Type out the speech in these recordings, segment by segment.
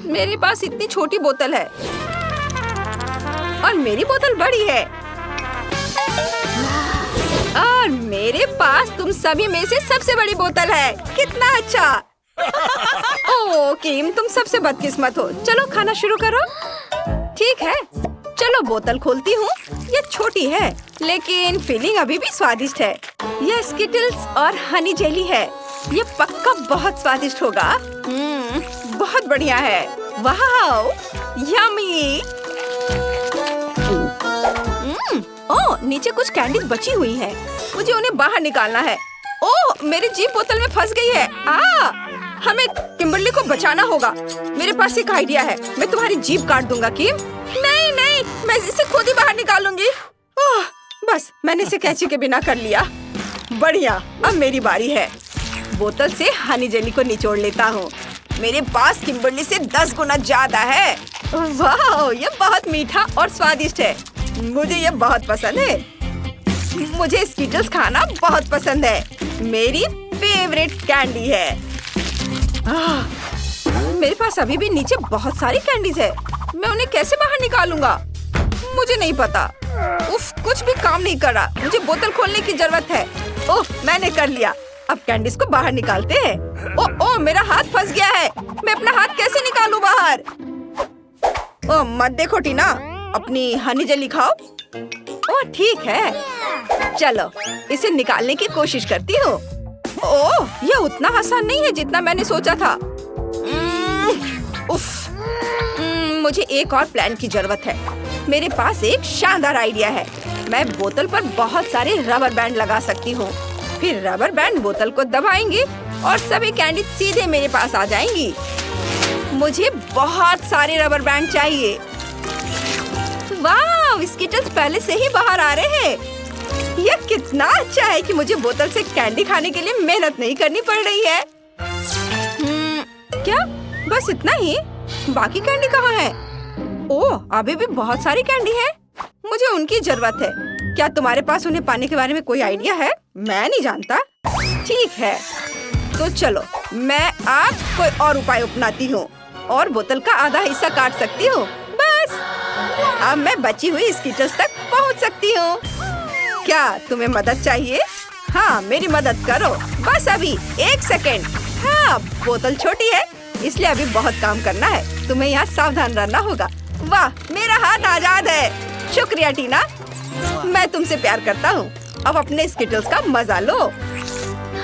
मेरे पास इतनी छोटी बोतल है और मेरी बोतल बड़ी है और मेरे पास तुम सभी में से सबसे बड़ी बोतल है। कितना अच्छा। ओह किम, तुम सबसे बदकिस्मत हो। चलो खाना शुरू करो। ठीक है, चलो बोतल खोलती हूँ। ये छोटी है लेकिन फीलिंग अभी भी स्वादिष्ट है। ये स्किटल्स और हनी जेली है। ये पक्का बहुत स्वादिष्ट होगा। बहुत बढ़िया है। वाह, यम्मी। ओह, नीचे कुछ कैंडीज बची हुई है। मुझे उन्हें बाहर निकालना है। ओह, मेरी जीभ बोतल में फंस गई है। हमें किम्बरली को बचाना होगा। मेरे पास एक आइडिया है। मैं तुम्हारी जीभ काट दूंगा। किम, नहीं नहीं, मैं इसे खुद ही बाहर निकालूंगी। ओह, बस मैंने इसे कैंची के बिना कर लिया। बढ़िया, अब मेरी बारी है। बोतल से हनी जेली को निचोड़ लेता हूँ। मेरे पास किम्बरली से 10 गुना ज्यादा है। वाह, ये बहुत मीठा और स्वादिष्ट है। मुझे ये बहुत पसंद है। मुझे स्किटल्स खाना बहुत पसंद है। मेरी फेवरेट कैंडी है। मेरे पास अभी भी नीचे बहुत सारी कैंडीज है। मैं उन्हें कैसे बाहर निकालूंगा? मुझे नहीं पता। उफ, कुछ भी काम नहीं कर रहा। मुझे बोतल खोलने की जरूरत है। ओह, मैंने कर लिया। अब कैंडीज को बाहर निकालते हैं। ओह, मेरा हाथ फंस गया है। मैं अपना हाथ कैसे निकालूं बाहर? ओह, मत देखो टीना, अपनी हनी जेली खाओ। ओह, ठीक है। चलो, इसे निकालने की कोशिश करती हूँ। ओह, यह उतना आसान नहीं है जितना मैंने सोचा था। उफ, मुझे एक और प्लान की जरूरत है। मेरे पास एक शानदार आइडिया है। मैं बोतल पर बहुत सारे रबर बैंड लगा सकती हूँ। फिर रबर बैंड बोतल को दबाएंगे और सभी कैंडी सीधे मेरे पास आ जाएंगी। मुझे बहुत सारे रबर बैंड चाहिए। वाह, स्किटल्स पहले से ही बाहर आ रहे हैं। यह कितना अच्छा है कि मुझे बोतल से कैंडी खाने के लिए मेहनत नहीं करनी पड़ रही है। क्या बस इतना ही? बाकी कैंडी कहाँ है? ओह, अभी भी बहुत सारी कैंडी है। मुझे उनकी जरूरत है। क्या तुम्हारे पास उन्हें पाने के बारे में कोई आइडिया है? मैं नहीं जानता। ठीक है, तो चलो मैं आप कोई और उपाय अपनाती हूँ और बोतल का आधा हिस्सा काट सकती हूँ। बस अब मैं बची हुई स्किटल्स तक पहुँच सकती हूँ। क्या तुम्हें मदद चाहिए? हाँ, मेरी मदद करो। बस अभी 1 सेकेंड। हाँ, बोतल छोटी है इसलिए अभी बहुत काम करना है। तुम्हें यहाँ सावधान रहना होगा। वाह, मेरा हाथ आजाद है। शुक्रिया टीना, मैं तुमसे प्यार करता हूँ। अब अपने स्किटल्स का मजा लो।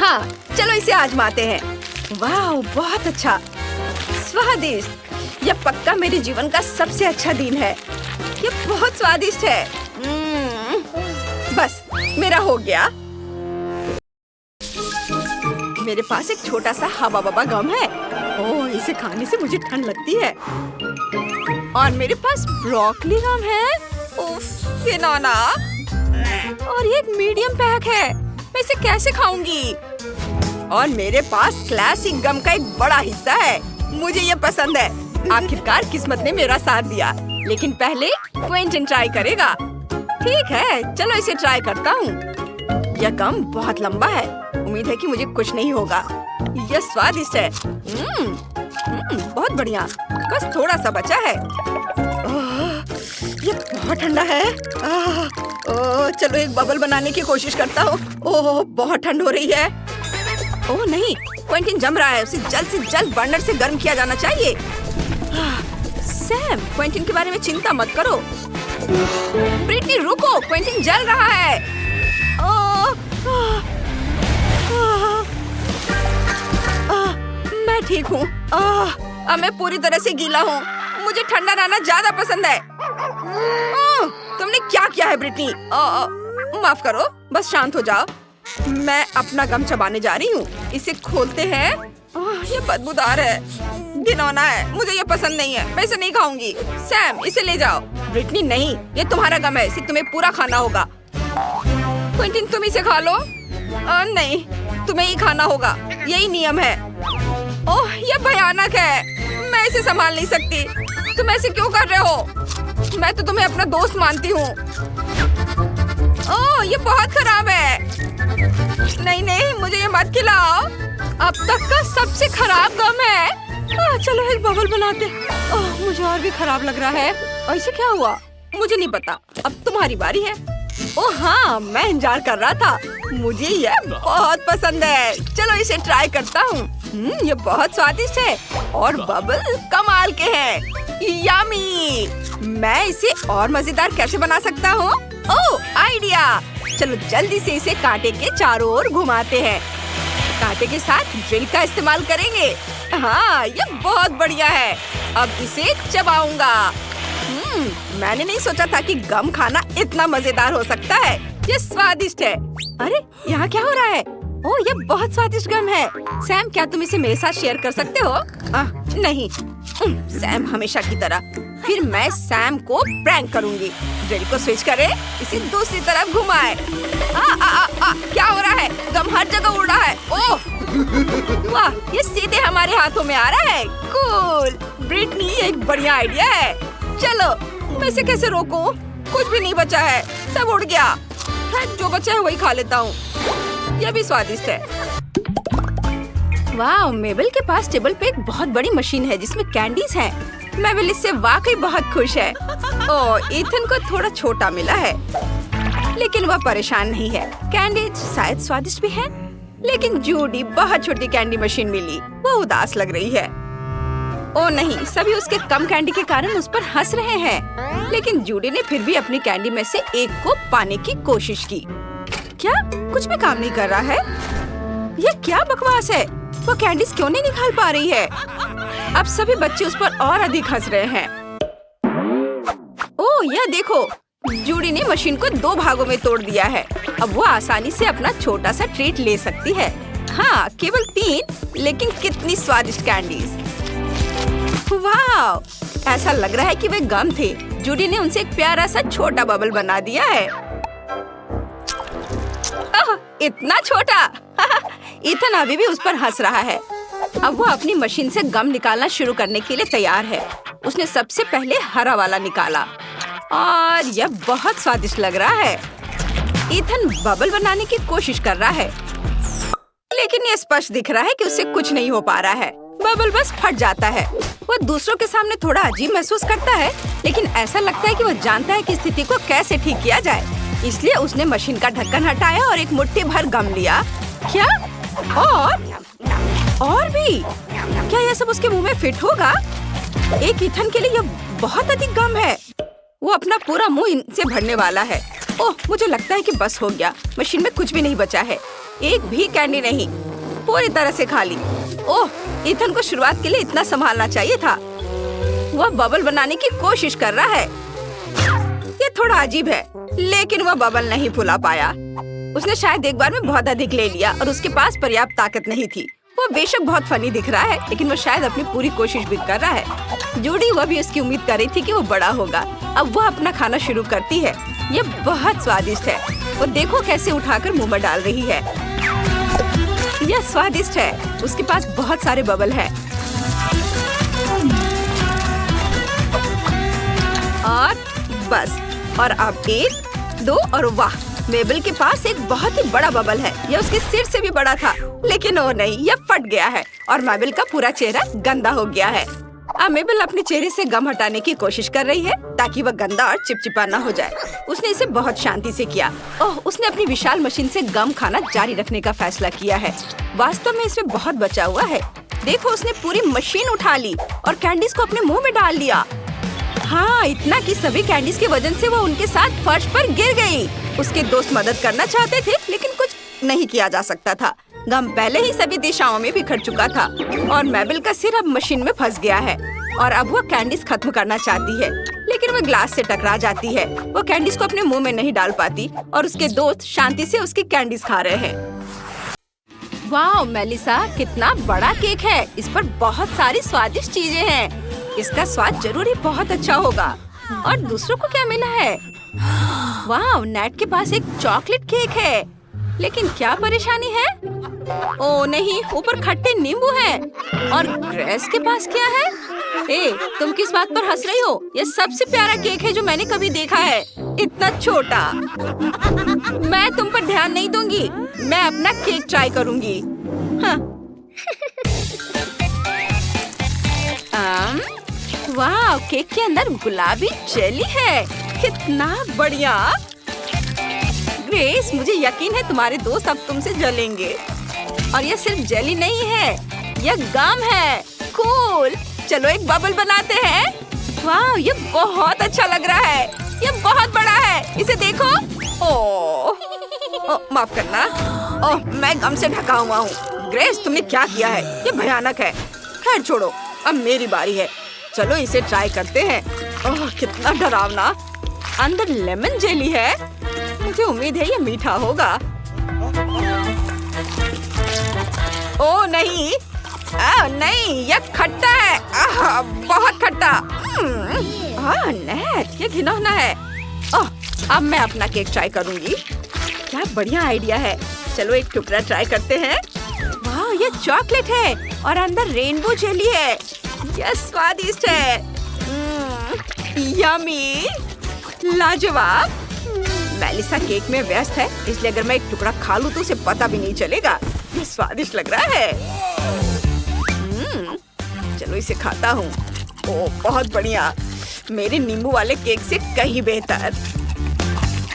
हाँ, चलो इसे आजमाते हैं। वाह, बहुत अच्छा, स्वादिष्ट। यह पक्का मेरे जीवन का सबसे अच्छा दिन है। यह बहुत स्वादिष्ट है। बस मेरा हो गया। मेरे पास एक छोटा सा हवा बबा गम है। ओह, इसे खाने से मुझे ठंड लगती है। और मेरे पास ब्रोकली गम है। उफ, ये नाना। और ये एक मीडियम पैक है। मैं इसे कैसे खाऊंगी? और मेरे पास क्लासिक गम का एक बड़ा हिस्सा है। मुझे ये पसंद है। आखिरकार किस्मत ने मेरा साथ दिया। लेकिन पहले क्विंटन ट्राई करेगा। ठीक है, चलो इसे ट्राई करता हूँ। यह गम बहुत लंबा है। उम्मीद है कि मुझे कुछ नहीं होगा। यह स्वादिष्ट है। बहुत बढ़िया। बस थोड़ा सा बचा है। ये बहुत ठंडा है। चलो एक बबल बनाने की कोशिश करता हूँ। ओह, बहुत ठंड हो रही है। ओह नहीं, क्विंटन जम रहा है। उसे जल्द से जल्द बर्नर से गर्म किया जाना चाहिए। सैम, क्विंटन के बारे में चिंता मत करो। ब्रिटनी रुको, क्विंटन जल रहा है। मैं ठीक हूँ। अब मैं पूरी तरह से गीला हूँ। मुझे ठंडा रहना ज्यादा पसंद है। तुमने क्या किया है ब्रिटनी? माफ करो, बस शांत हो जाओ। मैं अपना गम चबाने जा रही हूँ। इसे खोलते हैं। ये बदबूदार है, घिनौना है। मुझे ये पसंद नहीं है। मैं इसे नहीं खाऊंगी। सैम, इसे ले जाओ। ब्रिटनी नहीं, ये तुम्हारा गम है। इसे तुम्हें पूरा खाना होगा। क्विंटन, तुम इसे खा लो। नहीं, तुम्हें ही खाना होगा। यही नियम है। ओह, ये भयानक है। मैं इसे संभाल नहीं सकती। तुम ऐसे क्यों कर रहे हो? मैं तो तुम्हें अपना दोस्त मानती हूँ। ओह, ये बहुत खराब है। नहीं नहीं, मुझे ये मत खिलाओ। अब तक का सबसे खराब गम है। चलो एक बबल बनाते। मुझे और भी खराब लग रहा है। ऐसे क्या हुआ मुझे नहीं पता। अब तुम्हारी बारी है। ओह हाँ, मैं इंतजार कर रहा था। मुझे ये बहुत पसंद है। चलो इसे ट्राई करता हूँ। ये बहुत स्वादिष्ट है और बबल कमाल के हैं। यम्मी! मैं इसे और मजेदार कैसे बना सकता हूँ? ओह आइडिया! चलो जल्दी से इसे कांटे के चारों ओर घुमाते हैं। कांटे के साथ ड्रिल का इस्तेमाल करेंगे। हाँ, ये बहुत बढ़िया है। अब इसे चबाऊंगा। मैंने नहीं सोचा था कि गम खाना इतना मजेदार हो सकता है। ये स्वादिष्ट है। अरे यहाँ क्या हो रहा है? ओह ये बहुत स्वादिष्ट गम है। सैम क्या तुम इसे मेरे साथ शेयर कर सकते हो? नहीं। सैम हमेशा की तरह। फिर मैं सैम को प्रैंक करूंगी। ड्रिल को स्विच करे, इसे दूसरी तरफ घुमाए। क्या हो रहा है? गम हर जगह उड़ रहा है। ओह वाह, ये सीधे हमारे हाथों में आ रहा है। कूल ब्रिटनी, एक बढ़िया आइडिया है। चलो मैं इसे कैसे रोकूं? कुछ भी नहीं बचा है, सब उड़ गया। जो बचा है वही खा लेता हूँ। यह भी स्वादिष्ट है। वाह, मेबल के पास टेबल पे एक बहुत बड़ी मशीन है जिसमें कैंडीज हैं। मेबल इससे वाकई बहुत खुश है। ओह, ईथन को थोड़ा छोटा मिला है, लेकिन वह परेशान नहीं है। कैंडीज शायद स्वादिष्ट भी है, लेकिन जूडी बहुत छोटी कैंडी मशीन मिली। वो उदास लग रही है। ओह नहीं, सभी उसके कम कैंडी के कारण उस पर हंस रहे हैं। लेकिन जूडी ने फिर भी अपनी कैंडी में से एक को पाने की कोशिश की। क्या कुछ भी काम नहीं कर रहा है? ये क्या बकवास है? वो कैंडीज क्यों नहीं निकाल पा रही है? अब सभी बच्चे उस पर और अधिक हंस रहे हैं। ओह यह देखो, जूडी ने मशीन को 2 भागों में तोड़ दिया है। अब वो आसानी से अपना छोटा सा ट्रीट ले सकती है। हाँ, केवल 3, लेकिन कितनी स्वादिष्ट कैंडीज। वाह, ऐसा लग रहा है कि वे गम थे। जूडी ने उनसे एक प्यारा सा छोटा बबल बना दिया है। इतना छोटा। ईथन अभी भी उस पर हंस रहा है। अब वो अपनी मशीन से गम निकालना शुरू करने के लिए तैयार है। उसने सबसे पहले हरा वाला निकाला और यह बहुत स्वादिष्ट लग रहा है। ईथन बबल बनाने की कोशिश कर रहा है, लेकिन ये स्पष्ट दिख रहा है कि उससे कुछ नहीं हो पा रहा है। बबल बस फट जाता है। वो दूसरों के सामने थोड़ा अजीब महसूस करता है, लेकिन ऐसा लगता है कि वो जानता है कि स्थिति को कैसे ठीक किया जाए। इसलिए उसने मशीन का ढक्कन हटाया और एक मुट्ठी भर गम लिया। क्या? और भी? क्या यह सब उसके मुंह में फिट होगा? एक ईथन के लिए यह बहुत अधिक गम है। वो अपना पूरा मुंह इनसे भरने वाला है। ओह, मुझे लगता है कि बस हो गया। मशीन में कुछ भी नहीं बचा है। एक भी कैंडी नहीं, पूरी तरह से खाली। ओह, ईथन को शुरुआत के लिए इतना संभालना चाहिए था। वह बबल बनाने की कोशिश कर रहा है। ये थोड़ा अजीब है, लेकिन वह बबल नहीं फुला पाया। उसने शायद एक बार में बहुत अधिक ले लिया और उसके पास पर्याप्त ताकत नहीं थी। वो बेशक बहुत फनी दिख रहा है, लेकिन वो शायद अपनी पूरी कोशिश भी कर रहा है। जूडी वह भी उसकी उम्मीद कर रही थी कि वो बड़ा होगा। अब वह अपना खाना शुरू करती है। ये बहुत स्वादिष्ट है। वो देखो कैसे उठाकर मुंह में डाल रही है। यह स्वादिष्ट है। उसके पास बहुत सारे बबल हैं। और बस, और अब 1, 2 और वाह, मेबल के पास एक बहुत ही बड़ा बबल है। यह उसके सिर से भी बड़ा था, लेकिन वो नहीं, यह फट गया है और मेबल का पूरा चेहरा गंदा हो गया है। अब मेबल अपने चेहरे से गम हटाने की कोशिश कर रही है ताकि वह गंदा और चिपचिपा ना हो जाए। उसने इसे बहुत शांति से किया। ओह, उसने अपनी विशाल मशीन से गम खाना जारी रखने का फैसला किया है। वास्तव में इसमें बहुत बचा हुआ है। देखो, उसने पूरी मशीन उठा ली और कैंडीज को अपने मुंह में डाल लिया। हाँ, इतना कि सभी कैंडीज के वजन से वो उनके साथ फर्श पर गिर गई। उसके दोस्त मदद करना चाहते थे, लेकिन कुछ नहीं किया जा सकता था। गम पहले ही सभी दिशाओं में बिखर चुका था और मेबल का सिर अब मशीन में फंस गया है और अब वो कैंडीज खत्म करना चाहती है, लेकिन वो ग्लास से टकरा जाती है। वो कैंडीज को अपने मुंह में नहीं डाल पाती और उसके दोस्त शांति से उसकी कैंडीज खा रहे हैं। वाह मेलिसा, कितना बड़ा केक है। इस पर बहुत सारी स्वादिष्ट चीजें हैं। इसका स्वाद जरूर ही बहुत अच्छा होगा। और दूसरों को क्या मिला है? वाह, नेट के पास एक चॉकलेट केक है, लेकिन क्या परेशानी है? ओह नहीं, ऊपर खट्टे नींबू हैं। और ग्रेस के पास क्या है? ए, तुम किस बात पर हंस रही हो? यह सबसे प्यारा केक है जो मैंने कभी देखा है। इतना छोटा। मैं तुम पर ध्यान नहीं दूंगी। मैं अपना केक ट्राई करूंगी। हाँ। वाह, केक के अंदर गुलाबी जेली है। कितना बढ़िया। ग्रेस, मुझे यकीन है तुम्हारे दोस्त अब तुमसे जलेंगे। और ये सिर्फ जेली नहीं है, यह गम है। कूल, चलो एक बबल बनाते हैं। वाह, ये बहुत अच्छा लग रहा है। ये बहुत बड़ा है, इसे देखो। ओह, माफ करना। ओह, मैं गम से ढका हुआ हूँ। ग्रेस, तुमने क्या किया है? ये भयानक है। खैर छोड़ो, अब मेरी बारी है। चलो इसे ट्राई करते हैं। ओह, कितना डरावना। अंदर लेमन जेली है। मुझे उम्मीद है ये मीठा होगा। ओह नहीं, नहीं, यह खट्टा है। बहुत खट्टा। नेट, ये घिनौना है। ओह, अब मैं अपना केक ट्राई करूंगी। क्या बढ़िया आइडिया है। चलो एक टुकड़ा ट्राई करते हैं। वाह, ये चॉकलेट है और अंदर रेनबो जेली है। यह स्वादिष्ट है। यम्मी, लाजवाब। मेलिसा केक में व्यस्त है, इसलिए अगर मैं एक टुकड़ा खा लूं तो उसे पता भी नहीं चलेगा। ये स्वादिष्ट लग रहा है। चलो इसे खाता हूँ। ओह, बहुत बढ़िया। मेरे नींबू वाले केक से कहीं बेहतर।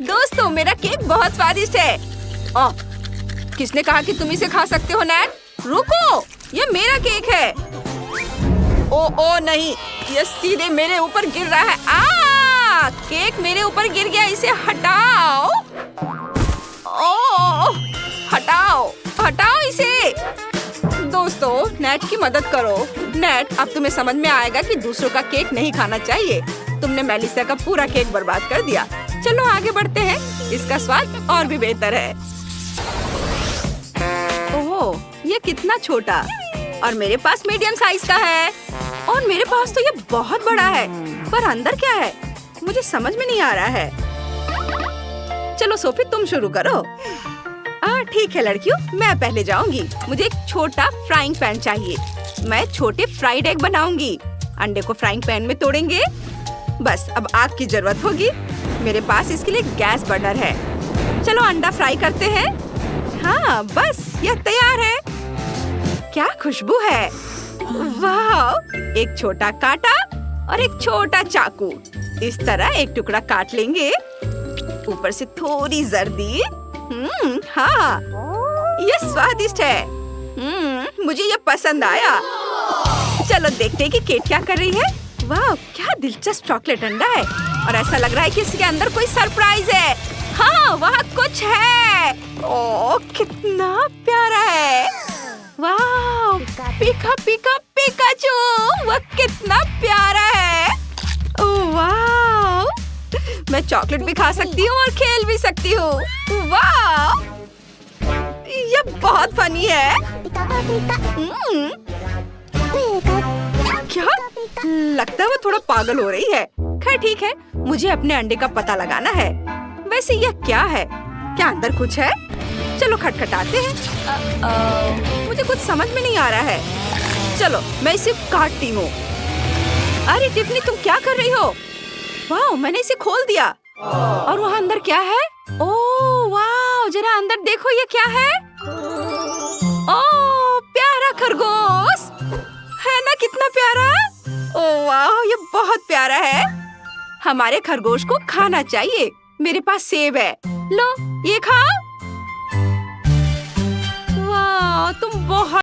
दोस्तों, मेरा केक बहुत स्वादिष्ट है। ओह, किसने कहा कि तुम इसे खा सकते हो? नैट, रुको, ये मेरा केक है। ओ नहीं, ये सीधे मेरे ऊपर गिर रहा है। केक मेरे ऊपर गिर गया, इसे हटाओ। ओह, हटाओ इसे। दोस्तों, नेट की मदद करो। नेट, अब तुम्हें समझ में आएगा कि दूसरों का केक नहीं खाना चाहिए। तुमने मेलिसा का पूरा केक बर्बाद कर दिया। चलो आगे बढ़ते हैं, इसका स्वाद और भी बेहतर है। ओह, ये कितना छोटा। और मेरे पास मीडियम साइज का है। और मेरे पास तो ये बहुत बड़ा है। पर अंदर क्या है, मुझे समझ में नहीं आ रहा है। चलो सोफी, तुम शुरू करो। ठीक है लड़कियों, मैं पहले जाऊंगी। मुझे एक छोटा फ्राइंग पैन चाहिए। मैं छोटे फ्राइड एग बनाऊंगी। अंडे को फ्राइंग पैन में तोड़ेंगे। बस अब आग की जरूरत होगी। मेरे पास इसके लिए गैस बर्नर है। चलो अंडा फ्राई करते हैं। हाँ, बस यह तैयार है। क्या खुशबू है। वाह, एक छोटा कांटा और एक छोटा चाकू। इस तरह एक टुकड़ा काट लेंगे। ऊपर से थोड़ी जर्दी। हाँ, ये स्वादिष्ट है। मुझे ये पसंद आया। चलो देखते हैं कि केट क्या कर रही है। वाह, क्या दिलचस्प चॉकलेट अंडा है। और ऐसा लग रहा है कि इसके अंदर कोई सरप्राइज है। हाँ, वहाँ कुछ है। ओह, कितना प्यारा है। वाह, पीका पीका पिकाचू, वह कितना प्यारा है। ओह वाह, मैं चॉकलेट भी खा सकती हूँ और खेल भी सकती हूँ। वाह, यह बहुत फनी है। क्या लगता है वो थोड़ा पागल हो रही है। खैर ठीक है, मुझे अपने अंडे का पता लगाना है। वैसे यह क्या है? क्या अंदर कुछ है? चलो खटखटाते हैं। मुझे कुछ समझ में नहीं आ रहा है। चलो मैं इसे काटती हूँ। अरे टिफनी, तुम क्या कर रही हो? वाह, मैंने इसे खोल दिया। और वहाँ अंदर क्या है? ओह वाह, जरा अंदर देखो, ये क्या है? ओह, प्यारा खरगोश है ना, कितना प्यारा। ओह वाह, ये बहुत प्यारा है। हमारे खरगोश को खाना चाहिए। मेरे पास सेब है, लो ये खाओ। वाह, तुम बहुत